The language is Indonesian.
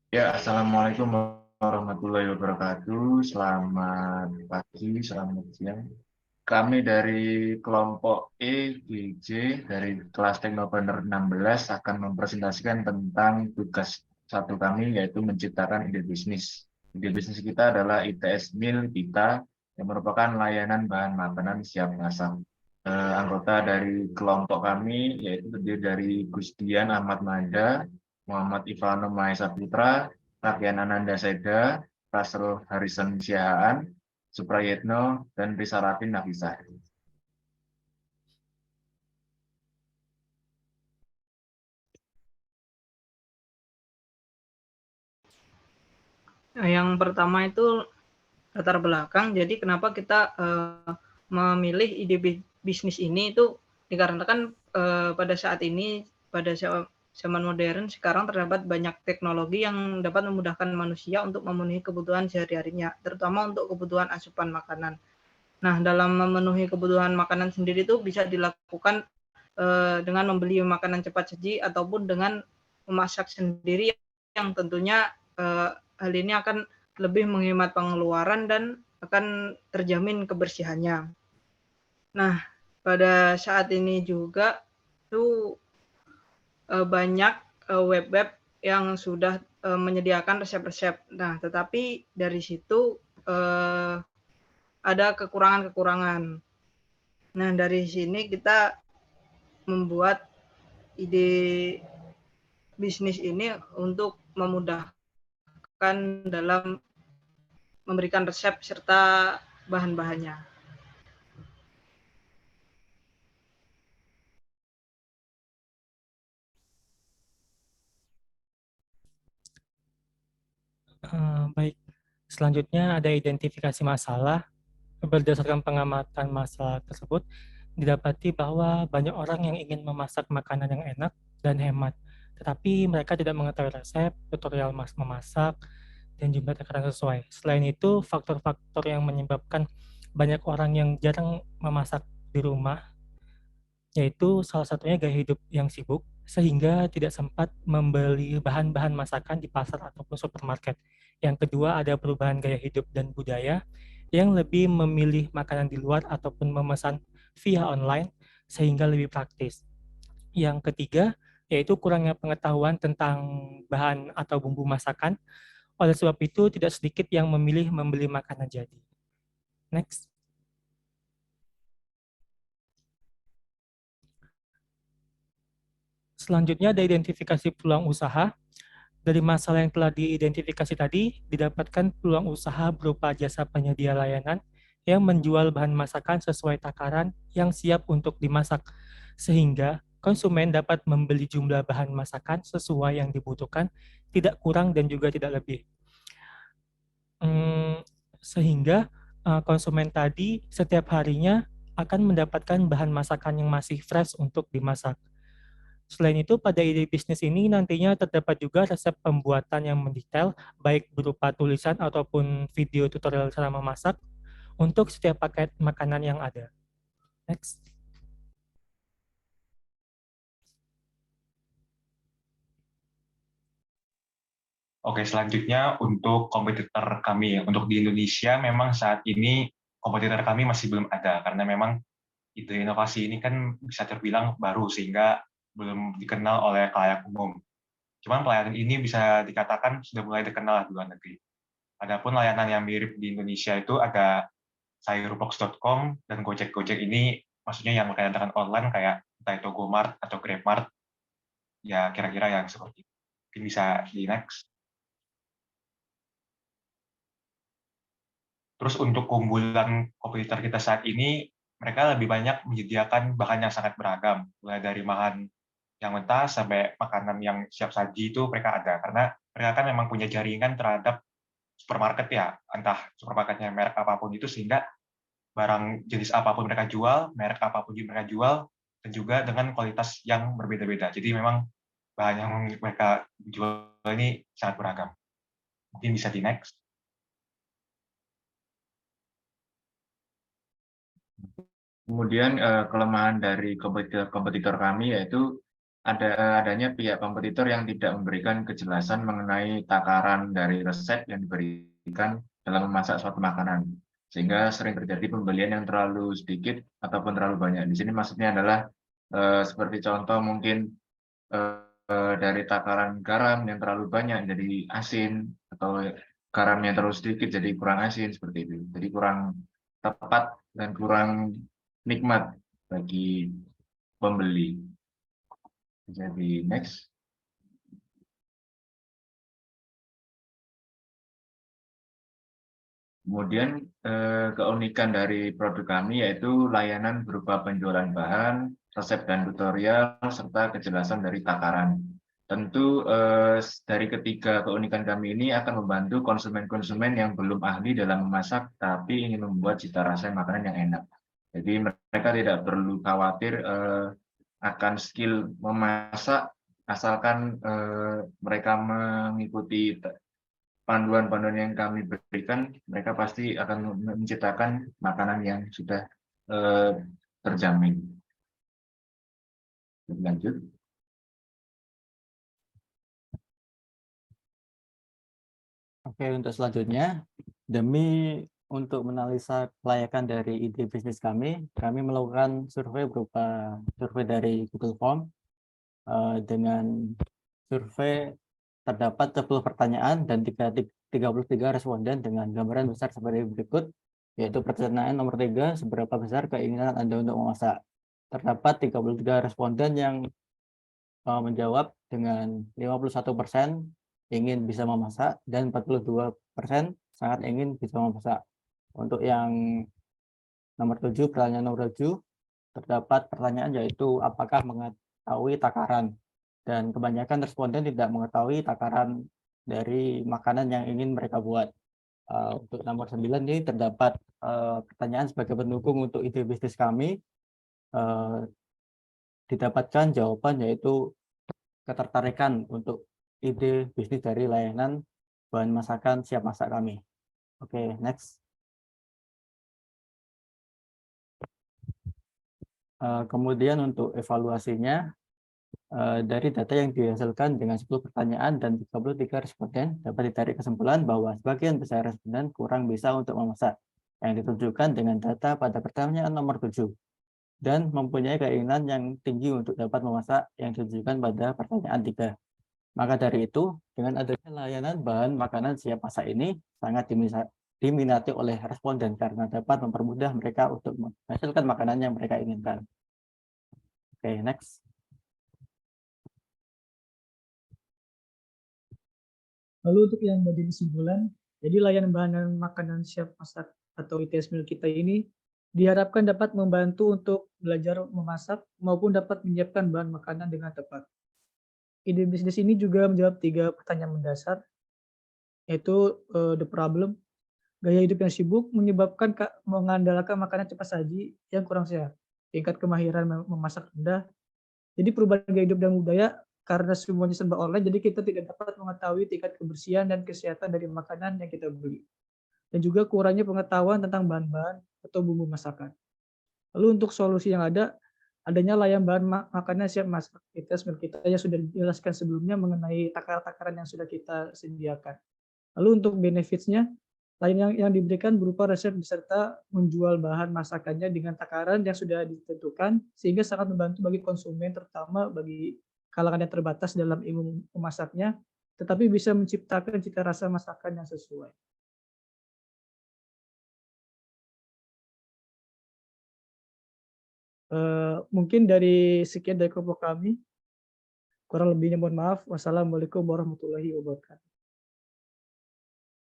Ya, Assalamualaikum warahmatullahi wabarakatuh. Selamat pagi, selamat siang. Kami dari kelompok EGJ dari kelas Teknopreneur 16 akan mempresentasikan tentang tugas satu kami, yaitu menciptakan ide bisnis. Ide bisnis kita adalah ITS Meal kita, yang merupakan layanan bahan makanan siap masak. Anggota dari kelompok kami yaitu terdiri dari Gustian Ahmad Mada, Muhammad Ivano Mahesa Putra, Rakian Ananda Seda, Rasrul Harrison Siahaan, Suprayetno, dan Risa Rafin Nafisah. Nah, yang pertama itu latar belakang. Jadi kenapa kita memilih ide bisnis ini itu dikarenakan pada saat ini, pada zaman modern sekarang terdapat banyak teknologi yang dapat memudahkan manusia untuk memenuhi kebutuhan sehari-harinya, terutama untuk kebutuhan asupan makanan. Nah, dalam memenuhi kebutuhan makanan sendiri itu bisa dilakukan dengan membeli makanan cepat saji ataupun dengan memasak sendiri yang tentunya hal ini akan lebih menghemat pengeluaran dan akan terjamin kebersihannya. Nah, pada saat ini juga itu banyak web-web yang sudah menyediakan resep-resep. Nah, tetapi dari situ ada kekurangan-kekurangan. Nah, dari sini kita membuat ide bisnis ini untuk memudahkan dalam memberikan resep serta bahan-bahannya. Baik, selanjutnya ada identifikasi masalah. Berdasarkan pengamatan masalah tersebut, didapati bahwa banyak orang yang ingin memasak makanan yang enak dan hemat, tetapi mereka tidak mengetahui resep, tutorial memasak, dan jumlah takaran sesuai. Selain itu, faktor-faktor yang menyebabkan banyak orang yang jarang memasak di rumah, yaitu salah satunya gaya hidup yang sibuk, sehingga tidak sempat membeli bahan-bahan masakan di pasar ataupun supermarket. Yang kedua, ada perubahan gaya hidup dan budaya yang lebih memilih makanan di luar ataupun memesan via online, sehingga lebih praktis. Yang ketiga, yaitu kurangnya pengetahuan tentang bahan atau bumbu masakan. Oleh sebab itu, tidak sedikit yang memilih membeli makanan jadi. Next. Selanjutnya ada identifikasi peluang usaha. Dari masalah yang telah diidentifikasi tadi, didapatkan peluang usaha berupa jasa penyedia layanan yang menjual bahan masakan sesuai takaran yang siap untuk dimasak, sehingga konsumen dapat membeli jumlah bahan masakan sesuai yang dibutuhkan, tidak kurang dan juga tidak lebih. Sehingga konsumen tadi setiap harinya akan mendapatkan bahan masakan yang masih fresh untuk dimasak. Selain itu, pada ide bisnis ini nantinya terdapat juga resep pembuatan yang mendetail, baik berupa tulisan ataupun video tutorial cara memasak untuk setiap paket makanan yang ada. Next. Oke, selanjutnya untuk kompetitor kami. Untuk di Indonesia memang saat ini kompetitor kami masih belum ada karena memang ide inovasi ini kan bisa terbilang baru sehingga belum dikenal oleh khalayak umum. Cuman pelayanan ini bisa dikatakan sudah mulai dikenal di luar negeri. Adapun layanan yang mirip di Indonesia itu ada sayurbox.com dan Gojek. Ini maksudnya yang mengadakan online kayak entah itu GoMart atau GrabMart, ya kira-kira yang seperti itu. Mungkin bisa di next. Terus untuk keunggulan kompetitor kita saat ini, mereka lebih banyak menyediakan bahan yang sangat beragam, mulai dari bahan yang mentah sampai makanan yang siap saji itu mereka ada. Karena mereka kan memang punya jaringan terhadap supermarket ya, entah supermarketnya merek apapun itu, sehingga barang jenis apapun mereka jual, merek apapun mereka jual, dan juga dengan kualitas yang berbeda-beda. Jadi memang bahan yang mereka jual ini sangat beragam. Mungkin bisa di next. Kemudian kelemahan dari kompetitor kami yaitu adanya pihak kompetitor yang tidak memberikan kejelasan mengenai takaran dari resep yang diberikan dalam memasak suatu makanan, sehingga sering terjadi pembelian yang terlalu sedikit ataupun terlalu banyak. Di sini maksudnya adalah seperti contoh mungkin dari takaran garam yang terlalu banyak jadi asin, atau garam yang terlalu sedikit jadi kurang asin, seperti itu. Jadi kurang tepat dan kurang nikmat bagi pembeli. Jadi next. Kemudian keunikan dari produk kami yaitu layanan berupa penjualan bahan, resep dan tutorial, serta kejelasan dari takaran. Tentu dari ketiga keunikan kami ini akan membantu konsumen-konsumen yang belum ahli dalam memasak tapi ingin membuat cita rasa makanan yang enak. Jadi mereka tidak perlu khawatir akan skill memasak, asalkan mereka mengikuti panduan-panduan yang kami berikan, mereka pasti akan menciptakan makanan yang sudah terjamin. Lanjut. Oke, untuk selanjutnya, demi untuk menganalisa kelayakan dari ide bisnis kami melakukan survei berupa survei dari Google Form. Dengan survei terdapat 10 pertanyaan dan 33 responden dengan gambaran besar seperti berikut, yaitu pertanyaan nomor 3, seberapa besar keinginan Anda untuk memasak. Terdapat 33 responden yang menjawab dengan 51% ingin bisa memasak dan 42% sangat ingin bisa memasak. Untuk yang nomor 7, pertanyaan nomor 7, terdapat pertanyaan yaitu apakah mengetahui takaran, dan kebanyakan responden tidak mengetahui takaran dari makanan yang ingin mereka buat. Untuk nomor 9 ini terdapat pertanyaan sebagai pendukung untuk ide bisnis kami. Didapatkan jawaban yaitu ketertarikan untuk ide bisnis dari layanan bahan masakan siap masak kami. Oke, next. Kemudian untuk evaluasinya, dari data yang dihasilkan dengan 10 pertanyaan dan 33 responden, dapat ditarik kesimpulan bahwa sebagian besar responden kurang bisa untuk memasak, yang ditunjukkan dengan data pada pertanyaan nomor 7, dan mempunyai keinginan yang tinggi untuk dapat memasak, yang ditunjukkan pada pertanyaan 3. Maka dari itu, dengan adanya layanan bahan makanan siap masak ini sangat diminati oleh responden karena dapat mempermudah mereka untuk menghasilkan makanan yang mereka inginkan. Oke, next. Lalu untuk yang bagian kesimpulan, jadi layanan bahan makanan siap masak atau ITS Meal kita ini diharapkan dapat membantu untuk belajar memasak maupun dapat menyiapkan bahan makanan dengan tepat. Ide bisnis ini juga menjawab 3 pertanyaan mendasar, yaitu the problem, gaya hidup yang sibuk menyebabkan mengandalkan makanan cepat saji yang kurang sehat, tingkat kemahiran memasak rendah. Jadi perubahan gaya hidup dan budaya karena semuanya serba online, jadi kita tidak dapat mengetahui tingkat kebersihan dan kesehatan dari makanan yang kita beli. Dan juga kurangnya pengetahuan tentang bahan-bahan atau bumbu masakan. Lalu untuk solusi yang ada, adanya layanan bahan makanan siap masak ITS Meal kita yang sudah dijelaskan sebelumnya mengenai takaran-takaran yang sudah kita sediakan. Lalu untuk benefits-nya, layanan yang diberikan berupa resep beserta menjual bahan masakannya dengan takaran yang sudah ditentukan, sehingga sangat membantu bagi konsumen, terutama bagi kalangan yang terbatas dalam ilmu memasaknya, tetapi bisa menciptakan cita rasa masakan yang sesuai. Mungkin dari sekian dari kelompok kami. Kurang lebihnya mohon maaf. Wassalamualaikum warahmatullahi wabarakatuh.